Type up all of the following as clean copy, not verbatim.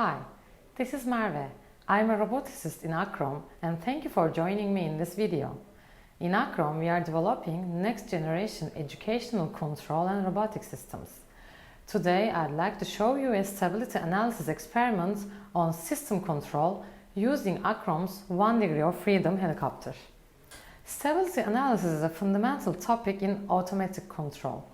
Hi, this is Merve. I'm a roboticist in Acrome and thank you for joining me in this video. In Acrome, we are developing next-generation educational control and robotic systems. Today, I'd like to show you a stability analysis experiment on system control using Acrome's 1 degree of freedom helicopter. Stability analysis is a fundamental topic in automatic control.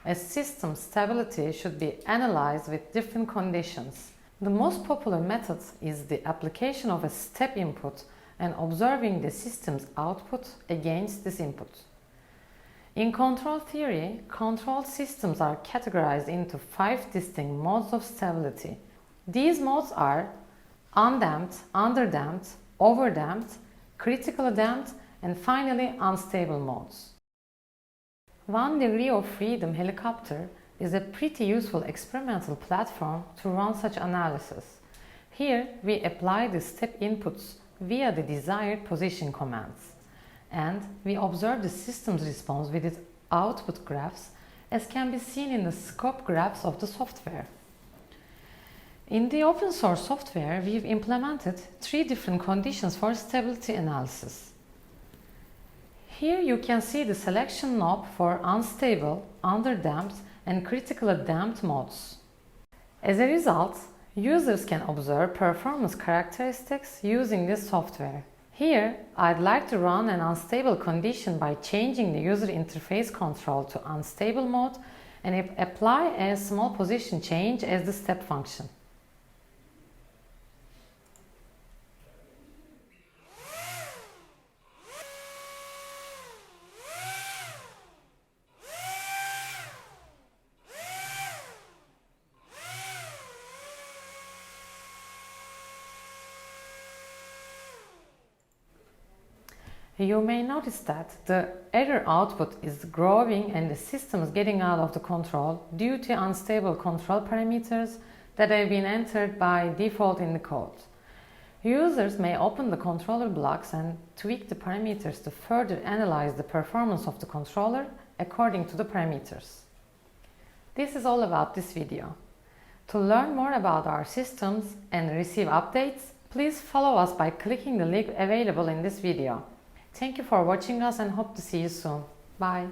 A system stability should be analyzed with different conditions. The most popular method is the application of a step input and observing the system's output against this input. In control theory, control systems are categorized into 5 distinct modes of stability. These modes are undamped, underdamped, overdamped, critically damped, and finally unstable modes. 1 degree of freedom helicopter is a pretty useful experimental platform to run such analysis. Here we apply the step inputs via the desired position commands, and we observe the system's response with its output graphs, as can be seen in the scope graphs of the software. In the open source software, we've implemented 3 different conditions for stability analysis. Here you can see the selection knob for unstable, underdamped, and critically damped modes. As a result, users can observe performance characteristics using this software. Here, I'd like to run an unstable condition by changing the user interface control to unstable mode and apply a small position change as the step function. You may notice that the error output is growing and the system is getting out of the control due to unstable control parameters that have been entered by default in the code. Users may open the controller blocks and tweak the parameters to further analyze the performance of the controller according to the parameters. This is all about this video. To learn more about our systems and receive updates, please follow us by clicking the link available in this video. Thank you for watching us and hope to see you soon. Bye.